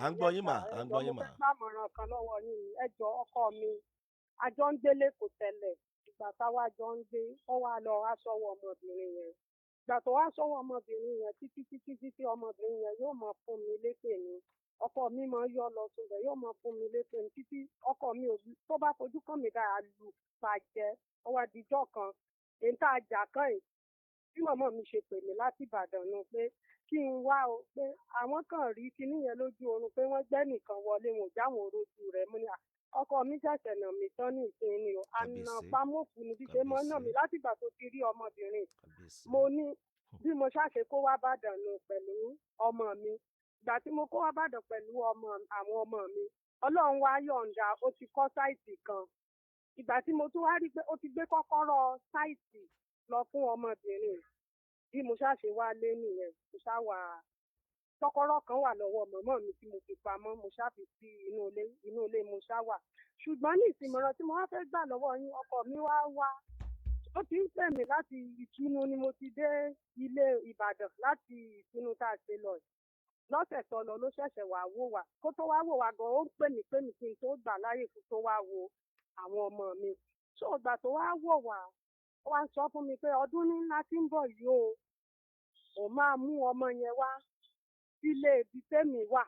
À ń gbọ́ yín mà, à ń gbọ́ Ẹjọ́ mo yín mà. fẹ́ gbàmọ̀ràn kan lọ́wọ́ yín. Ẹjọ́ ọkọ mi, àjọ ń gbélé kò tẹ́lẹ̀. Ìgbà táwa jọ ń gbé, ó wá lọ wá sọ́wọ́ ọmọbìnrin yẹn. Ìgbà tó wá sọ́wọ́ ọmọbìnrin yẹn títí ọmọbìnrin yẹn yóò máa fún mi lépè ni. Ọkọ mi máa ń yọ lọ sóbẹ̀ yóò máa fún mi lépè ni títí ọkọ mi ò tó bá fojú kàn mí dáa lù bàjẹ́. Ó wá dijọ́ kan, èyí tá a jà kàn yìí bí màmá mi ṣe pè mí láti Ìbàdàn nu pé kí n wá o pé àwọn kan rí kinní yẹn lójú oorun pé wọ́n gbẹ́ nìkan wọlé wọn ò jáwọn orójú rẹ̀ mú ni ọkọ mi ṣẹ̀ṣẹ̀ nà mí tán ní ìsinmi o àna pamọ́fù ni bí ṣe mọ́ nà mí látìgbà tó ti rí ọmọbìnrin mo ní bí mo ṣàṣe kó wá bàdàn nù pẹ̀lú ọmọ mi ìgbà tí mo kó wá bàdàn pẹ̀lú àwọn ọmọ mi Ọlọ́run wá yọ̀ǹda ó ti kọ́ sáìtì kan ìgbà tí mo tún wá rí pé ó ti gbé kọ́kọ́rọ́ sáìtì lọ fún ọmọbìnrin bí mo ṣàṣe wá lé nìyẹn mo ṣàwà kọ́kọ́rọ́ kan wà lọ́wọ́ mọ̀mọ́ mi tí mo fi pamọ́ mo ṣàfi sí inú ilé mo ṣàwà ṣùgbọ́n ní ìsìnmọ̀ràn tí mo wá fẹ́ gbà lọ́wọ́ yín ọkọ mi wá ó ti ń pè mí láti Ìtúnu ni mo ti dé ilé Ìbàdàn láti Ìtúnu tá a ṣe lọ lọ́sẹ̀ tó lọ ló ṣẹ̀ṣẹ̀ wá wò wá kó tó wá wò wá gan ó ń pè mí kí n tó gbà láyè kó tó wá wo àwọn ọmọ mi tó ìgbà tó wá wò wá ó wá sọ fún mi pé ọdún ní ńlá tí ń bọ̀ yìí o òun máa mú ọmọ yẹn wá sílé ibi tẹ́mi wà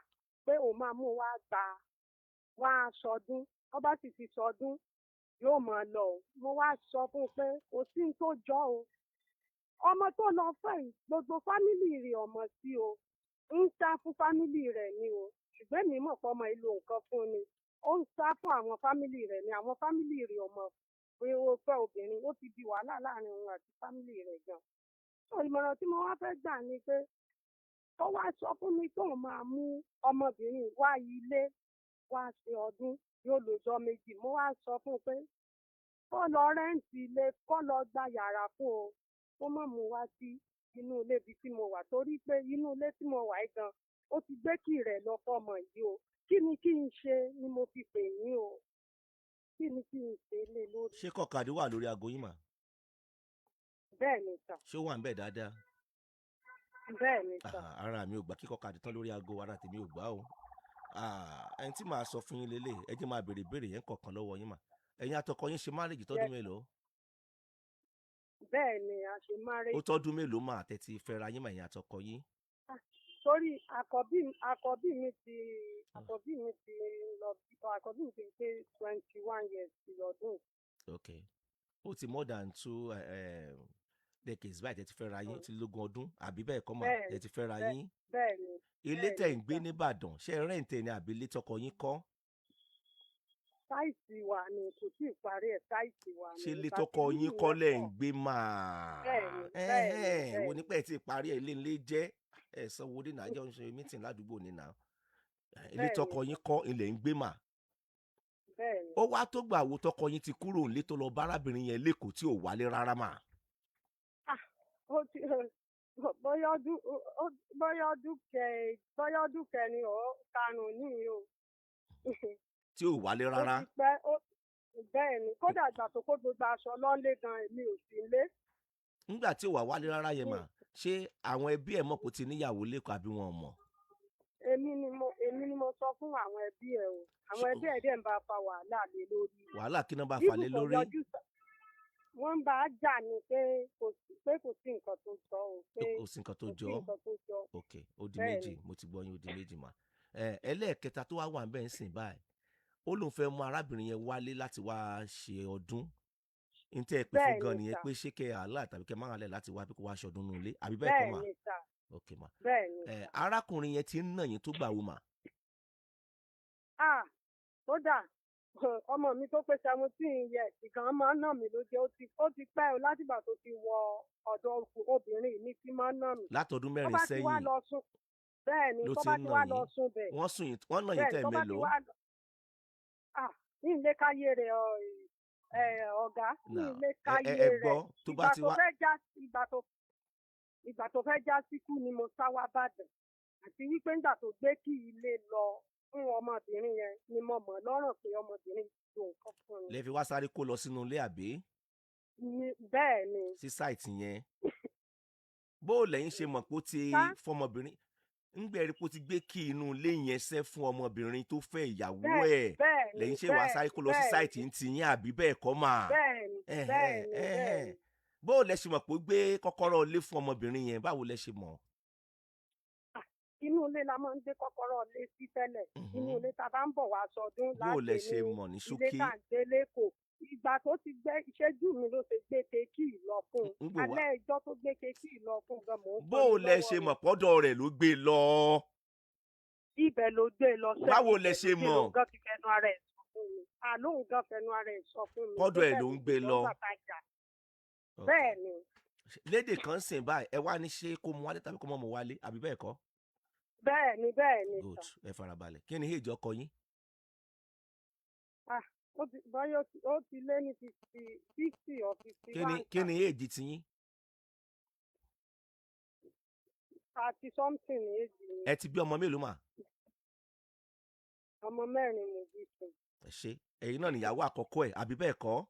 pé òun máa mú wá gbà wá sọdún ó bá sì ti sọdún yóò máa lọ o mo wá sọ fún un pé kò sí ní tó jọ o ọmọ tó lọ fẹ́ yìí gbogbo fámìlì rẹ̀ ọmọ sí o ń sá fún fámìlì rẹ̀ ni o ṣùgbọ́n èmi mọ̀ pé ọmọ ìlú nǹkan fún ni ó ń sá fún àwọn fámìlì rẹ̀ ni àwọn fámìlì rẹ̀ ọmọ pé ó fẹ́ obìnrin ó ti di wàhálà láàrin òun àti fámìlì rẹ̀ gan so ìmọ̀ràn tí mo wá fẹ́ gbà ni pé ó wá sọ fún mi tóun máa mú ọmọbìnrin wá ilé wá ṣe ọdún yóò lọ́jọ́ méjì mo wá sọ fún un pé kó lọ rẹ́ǹtì ilé kó lọ gba yàrá fún o kó má mú wá sí inú ilé ibi tí mo wà torí pé inú ilé tí mo wà yìí gan ó ti gbé kì rẹ̀ lọ fọmọ yìí o kí ni kí n ṣe ni mo fi pè yín o kí ni kí n ṣe lé lórí. ṣé kọ̀kadì wà lórí aago yín mà. bẹ́ẹ̀ ni sà. ṣé ó wà ń bẹ̀ dáadáa. bẹ́ẹ̀ ni sà. ara mi ò gbà kí kọ̀kadì tán lórí aago ara tèmi ò gbà o. ẹni tí màá sọ fún yín lélẹ̀ ẹ jẹ́ máa béèrè ìbéèrè yẹn kọ̀ọ̀kan lọ́wọ́ yín mà. ẹ̀yin àtọkọ yín ṣe márèjì tọ́dún mélòó. bẹ́ẹ̀ ni a ṣe márèjì. ó tọ́dún mélòó mà àtẹ̀tí fẹ́ra yín mà ẹ̀yin àtọkọ yín. torí àkọ́bí mi ti lọ àkọ́bí mi ti pé 21 years lọ́dún. ok ó ti more than 2 decades báyìí tẹ́ ti fẹ́ra yín ti lógún ọdún àbí bẹ́ẹ̀ kọ́ mà tẹ́ ti fẹ́ra yín. bẹ́ẹ̀ni. ilé tẹ́ ń gbé nìbàdàn ṣé rẹ́ǹtẹ̀ ni àbí ilé tọkọ yín kọ́. sáìtì wa ni kò tí ì parí ẹ̀ sáìtì wa ni. ṣé ilé tọkọ yín kọ́ lẹ̀ ń gbé máa. bẹ́ẹ̀ni. wo nípa ẹ̀ tí ì parí ẹ̀ ilé ńlẹ́ jẹ́ ẹ̀ sanwó dé nàájọ́ ń ṣe mítìn ládùúgbò nínà. ilé tọkọ yín kọ́ ilẹ̀ ń gbé máa. bẹ́ẹ̀ni. ó wá tó gbà wo tọkọ yín ti kúrò nílé tó lọ bá arábìnrin yẹn lẹ́kọ̀ọ́ tí ò wálé rárá mà. bóyá ọdún kẹrin ọ̀ karùn-ún nìyí o. tí ò wálé rárá. bẹ́ẹ̀ ni kódà ìgbà tó kó gbogbo aṣọ lọ́lé gan èmi ò sí lé. nígbà tí ò wá wálé rárá yẹn mà ṣé àwọn ẹbí ẹ̀ mọ̀ kó ti níyàwó lẹ́kọ̀ọ́ àbí wọn ò mọ̀. èmi ni mo sọ fún àwọn ẹbí ẹ̀ o àwọn ẹbí ẹ̀ dẹ̀ ń bá fa wàhálà lé lórí. wàhálà kí náà bá fa lé lórí. wọ́n bá a jà ní pé kò sí nǹkan tó jọ o. kò sí nǹkan tó jọ ok ó di méjì mo ti gbọ́ yín ó di méjì mà. ẹlẹ́ẹ̀kẹta tó wá wà ń bẹ́ẹ̀ ń sìn báyìí ó lóun fẹ́ mú arábìnrin yẹn wálé láti wá ṣe ọdún ní tẹ́ ẹ pè fún gan nìyẹn pé ṣé kẹ́ àlá tàbí kẹ́ máa lẹ̀ láti wá pé kó wá ṣọdún nínú ilé àbí bẹ́ẹ̀ kọ́ mà. ok mà. arákùnrin yẹn ti ń nà yín tó gbà wo mà. kódà ọmọ mi tó pé 17 years kan máa ń nà mí lójú ó ti pẹ́ o látìgbà tó ti wọ ọ̀dọ̀ obìnrin mi ti máa ń nà mí. látọdún mẹ́rin sẹ́yìn bẹ́ẹ̀ ni tó bá ti wá lọ sùn bẹ̀. wọ́n nà yín tẹ́ mélòó. ní ilé káyé rẹ̀ ọ̀gá ní ilé káyé rẹ̀ ìgbà tó fẹ́ já síkú ni mo sá wá bàdàn àti wípé nígbà tó gbé kí ilé lọ fún ọmọbìnrin yẹn ni mo mọ̀ lọ́rùn pé ọmọbìnrin tó nǹkan fún mi. lè fi wá sáré kó lọ sínú ilé àbí. bẹ́ẹ̀ ni. sí sáìtì yẹn bó o lẹ́yìn ṣe mọ̀ pé ó ti fọmọbìnrin ń gbẹ̀rí pé ó ti gbé kí inú ilé yẹn ṣẹ́ fún ọmọbìnrin tó fẹ́ ìyàwó ẹ̀ lẹ́yìn ṣé wàá sáré kó lọ sí sáìtì ń ti yín àbí bẹ́ẹ̀ kọ́ mà. bẹ́ẹ̀ni. bó lẹ ṣe mọ̀ pé ó gbé kọ́kọ́rọ́ ilé fún ọmọbìnrin yẹn, báwo lẹ ṣe mọ̀? Inú ilé la máa ń gbé kọ́kọ́rọ́ ilé sí tẹ́lẹ̀. Inú ilé tá a bá ń bọ̀ wá sọdún láti ní ilé tá à ń gbélé kò. Ìgbà tó ti gbé ìṣẹ́jú mi ló ṣe gbé kéékì lọ fún un. Alẹ́ ìjọ tó gbé kéékì lọ fún un gan mò ń fọ́ bó lẹ ṣe mọ̀ pọ́dọ̀ rẹ̀ ló gbé lọ? Ibẹ̀ ló gbé lọ sẹ́yìn. Báwo lẹ ṣe mọ̀? Àlóhùn gan fẹnu ara ẹ̀ sọ fún mi. Pọ́dọ̀ ẹ̀ ló ń gbé lọ. Bẹ́ẹ̀ni. Lédè kan sìn báyìí ẹ wá ní ṣé kó mu wálé tàbí kó mọ́ mu wálé àbí bẹ́ẹ̀ kọ́? Bẹ́ẹ̀ni. Good, ẹ farabalẹ̀. Kí ni age ọkọ yín? Báyọ̀ ó ti lé ní 50 or 51. Kí ni age ti yín? 30 something age ni. Ẹ ti bí ọmọ mélòó mà? Ọmọ 4 mo bí fún. Ẹ ṣé, ẹ̀yin náà nìyàwó àkọ́kọ́ ẹ̀ àbí bẹ́ẹ̀ kọ́?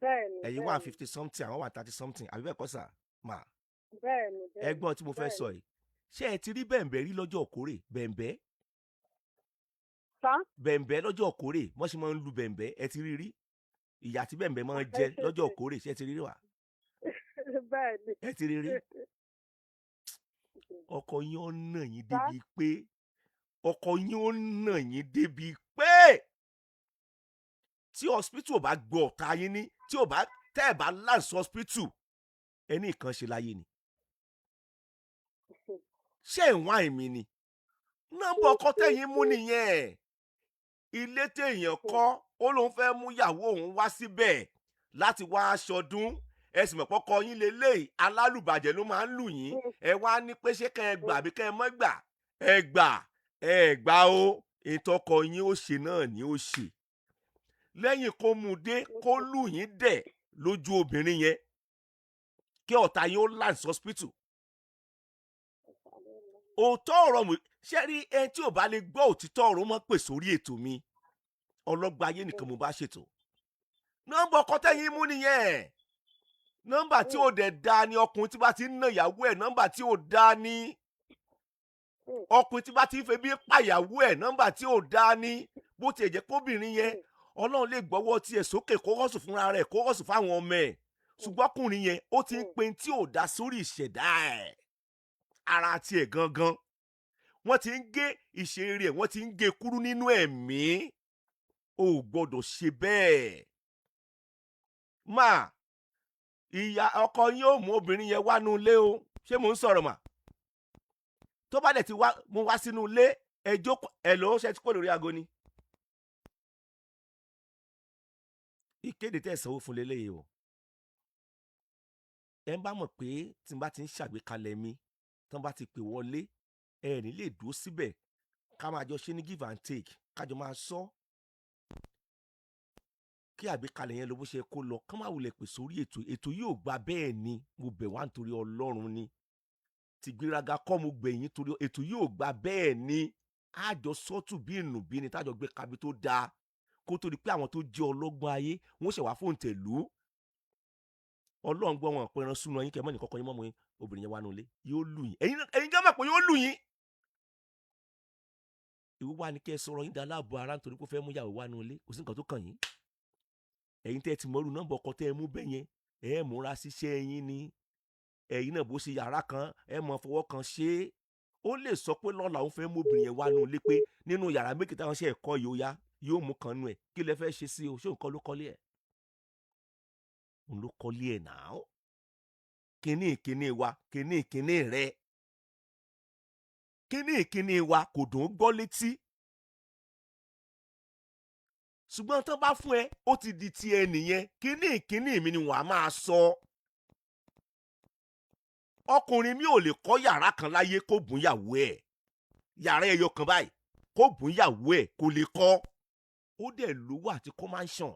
Bẹ́ẹ̀ni. Ẹ̀yin wà 50 something àwọn wà 30 something àbí bẹ́ẹ̀ kọ́ sà? Mà. Bẹ́ẹ̀ni. Ẹ̀gbọ́n tí mo fẹ́ sọ yìí, ṣé ẹ ti rí bẹ̀m̀bẹ̀ rí lọ́jọ́ òkórè? Bẹ̀m̀bẹ̀? Bẹ̀m̀bẹ̀ lọ́jọ́ òkórè wọ́n ṣe máa ń lu bẹ̀m̀bẹ̀, ẹ ti rí rí? Ìyà tí bẹ̀m̀bẹ̀ máa ń jẹ lọ́jọ́ òkórè ṣé ẹ ti rí rí wà? Bẹ́ẹ̀ni. Ẹ ti rí rí? Ọkọ yín ó nà yín débi pé tí hospital ò bá gbọ́ ọ̀tá yín ní tí ò bá tẹ́ ẹ̀ bá láǹsì hospital ẹni kan ṣe láyé ni. Ṣé ìwọ̀n àìmí ni? Nọ́mbà ọkọ tẹ̀yìn mú nìyẹn. Ilé téèyàn kọ́ ó lóun fẹ́ mú ìyàwó òun wá síbẹ̀ láti wá aṣọdún. Ẹ sì mọ̀ pọ́kọ yín lélẹ́yìí alálùbàjẹ́ ló máa ń lù yín. Ẹ wá ní pé ṣé kẹ́ ẹ gbà àbí kẹ́ ẹ mọ́ gbà? Ẹ gbà o. Ìtọ́kọ yín ó ṣe náà ni ó ṣe. Lẹ́yìn kó mú dé kó lù yín dẹ̀ lójú obìnrin yẹn kí ọ̀tá yín ó láǹsì hospital. Òótọ́ ọ̀rọ̀ mú ṣé rí ẹni tí ò bá lè gbọ́ òtítọ́ ọ̀rọ̀ mọ́ pè sórí ètò mi ọlọ́gbà ayé nìkan mo bá ṣètò. Nọ́mbà ọkọ tẹ́yìn mú nìyẹn. Nọ́mbà tí ò dẹ̀ da ni ọkùnrin tí bá ti ń nà ìyàwó ẹ̀ nọ́mbà tí ò da ni. Ọkùnrin tí bá ti ń febi pa ìyàwó ẹ̀ nọ́mbà tí ò da ni. Bó tiẹ̀ jẹ́ kóbìnrin yẹn Ọlọ́run lè gbọ́wọ́ tiẹ̀ sókè kó rọ́ọ̀sù fúnra rẹ̀ kó rọ́ọ̀sù fáwọn ọmọ ẹ̀. Ṣùgbọ́n ọkùnrin yẹn ó ti ń pe tí ò da sórí ìṣẹ̀dá ẹ̀. Ara tiẹ̀ gangan. Wọ́n ti ń gé ìṣeré rẹ̀ wọ́n ti ń gé kúrú nínú ẹ̀mí. O ò gbọ́dọ̀ ṣe bẹ́ẹ̀. Mà ìyá ọkọ yín ó mú obìnrin yẹn wá nú ilé o. Ṣé mò ń sọ̀rọ̀ mà? Tó bá dẹ̀ ti mú wá sínú ilé ẹjọ́ ẹ̀ ló ṣe tí kò lórí aago ni. Ìkéde tẹ́ ẹ̀ sanwó fún leléyìí o. Ẹ bá mọ̀ pé tí n bá ti ń ṣàgbékalẹ̀ mi tí wọ́n bá ti pè wọlé ẹ ní lè dúró síbẹ̀ ká máa jọ ṣe ní give and take kájọ máa sọ kí àgbékalẹ̀ yẹn lọ bó ṣe kó lọ ká má wulẹ̀ pè sórí ètò yóò gba bẹ́ẹ̀ ni mo bẹ̀ wá nítorí Ọlọ́run ni ti gbéraga kọ́ mo gbẹ̀yìn torí ètò yóò gba bẹ́ẹ̀ ni àjọ sọ́tù bí ìnùbí ni tájọ gbé kabi tó dáa kó tó di pé àwọn tó jẹ́ ọlọ́gbọ́n ayé wọ́n ṣẹ̀ wá fóun tẹ̀lú Ọlọ́run gbọ́ wọn pẹ̀ràn súnú yín kẹ́mọ́ nìkan kan yín mọ́ mọ́ obìnrin yẹn wá nulẹ̀ yóò lù yín ẹ̀yin gán mọ̀ pé yóò lù yín. Ìwọ wá ní kẹ́ ẹ sọ̀rọ̀ yín dá láàbò ara nítorí pé ó fẹ́ mú ìyàwó wá nulẹ̀ kò sí nǹkan tó kàn yín. Ẹ̀yin tẹ́ ẹ ti mọ̀rú nọ́mbà ọkọ tẹ́ ẹ mú bẹ́ yẹn ẹ múra síṣẹ́ yín ni ẹ̀yin náà bó ṣe yàrá kan ẹ mọ̀ fọwọ́ kan ṣe é. Ó lè sọ pé lọ́la òun fẹ́ mú obìnrin yẹn wá nulẹ̀ pé nínú yàrá méjì táwọn ṣe ẹ̀kọ́ yìí ó yá yóò mú kan nú ẹ̀ kí lẹ fẹ́ ṣe sí o ṣé nǹkan ló kọ́lé ẹ̀ òun ló kọ́lé ẹ̀ náà kíní wa kíní rẹ kíní wa kò dùn ún gbọ́ létí ṣùgbọ́n tó bá fún ẹ ó ti di ti ẹ nìyẹn kíní mi ni wọ́n á máa sọ. Ọkùnrin mi ò lè kọ́ yàrá kan láyé kó bùn yàwó ẹ̀ yàrá ẹyọ kan báyìí kó bùn yàwó ẹ̀ kó lè kọ́ ó dẹ̀ lówó àti kó máa ń ṣàn.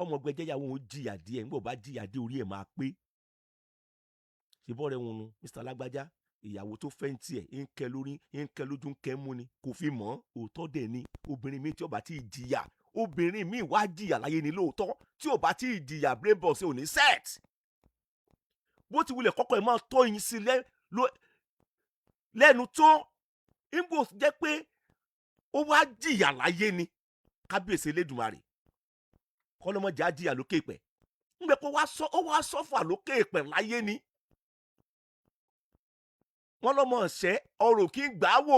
Ọmọ gbẹjẹ yàwó òun jìyà díẹ̀ nígbà bá jìyà dé orí ẹ̀ máa pé ṣèbọ̀ rẹ̀ wọn nu Mr. Alágbájá ìyàwó tó fẹ́ ń tiẹ̀ ń kẹ́ lórí ń kẹ́ lójú ń kẹ́ mú ni kò fi mọ́ òótọ́ dẹ̀ ni obìnrin mi tí ó bá ti jìyà obìnrin mi wá jìyà láyé ni lóòótọ́ tí ò bá ti jìyà brain box ò ní set bó ti wulẹ̀ kọ́kọ́ ẹ̀ máa tọ́ yín sí lẹ́nu tán nígbò jẹ́ pé ó wá jìyà láyé ni kábíyèsí Elédùmarè kọ́lọ́mọjà jìyà lókè ìpẹ́ ńgbẹ́ pé ó wá sọ́fà lókè ìpẹ́ láyé ni wọ́n lọ́mọ ọ̀sẹ́ ọrọ̀ kí ń gbà á wò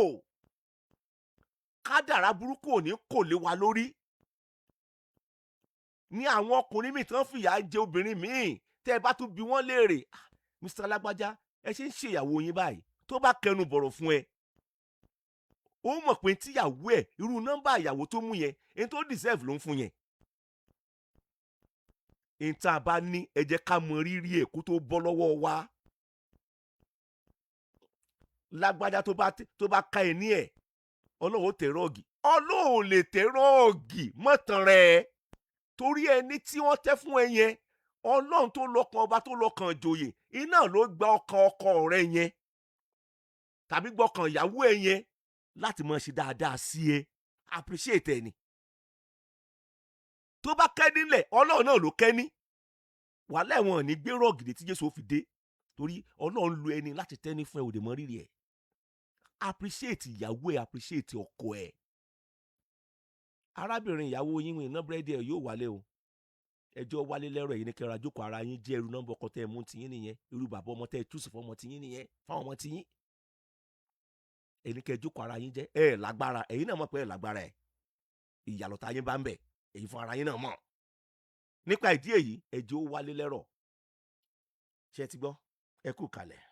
kádàrá burúkú ò ní kò lé wa lórí ní àwọn ọkùnrin míì tí wọ́n fìyà jẹ obìnrin míì tẹ́ ẹ bá tún bi wọ́n léèrè Mr. Alágbájá ẹ ṣe ń ṣe ìyàwó yín báyìí tó bá kẹnu bọ̀rọ̀ fún ẹ ó mọ̀ pé tíyàwó ẹ̀ irú nọ́mbà ìyàwó tó mú yẹn èyí tó deserve ló ń fún yẹn èyí tá a bá ní ẹ jẹ́ ká mọ rírì ẹ̀ kó tó bọ́ lọ́wọ́ wa Lágbájá tó bá ká ẹ ní ẹ̀ Ọlọ́run ó tẹ̀ rọ́ọ̀gì Ọlọ́run lè tẹ̀ rọ́ọ̀gì mọ́tàn rẹ̀ torí ẹni tí wọ́n tẹ́ fún ẹ yẹn Ọlọ́run tó lọ́kàn ọba tó lọ́kàn ìjòyè iná ló gba ọkàn ọkọ rẹ yẹn tàbí gbọ́kàn ìyàwó ẹ yẹn láti máa ṣe dáadáa sí ẹ appreciate ẹ ni tó bá kẹ́ nílẹ̀ Ọlọ́run náà ló kẹ́ ní wàhálà ẹ̀wọ̀n ní gbé rọ́ọ̀gì tí Jésù fi dé torí Ọlọ́run lo ẹni láti tẹ́ni fún ẹ òde mọ́ rírì ẹ̀ appreciate ìyàwó ẹ appreciate ọkọ ẹ arábìnrin ìyàwó yín iná búrẹ́dì ẹ yóò wálé o ẹjọ́ wálé lẹ́rọ̀ èyí ní kẹra jókòó ara yín jẹ́ irú nọ́mbà ọkọ tẹ́ ẹ mú tiyín nìyẹn irú bàbá ọmọ tẹ́ ẹ túùsì fún ọmọ tiyín nìyẹn fáwọn ọmọ tiyín èyí ní kẹ jókòó ara yín jẹ́ ẹ lágbára ẹ̀yin náà mọ̀ pé ẹ lágbára ẹ ìyàlọ́ta yín bá ń bẹ̀ èyí fún ara yín náà mọ̀ nípa ìdí èyí ẹjọ́ wálé lẹ́rọ̀ ṣé ti gbọ́ ẹ kú kalẹ̀.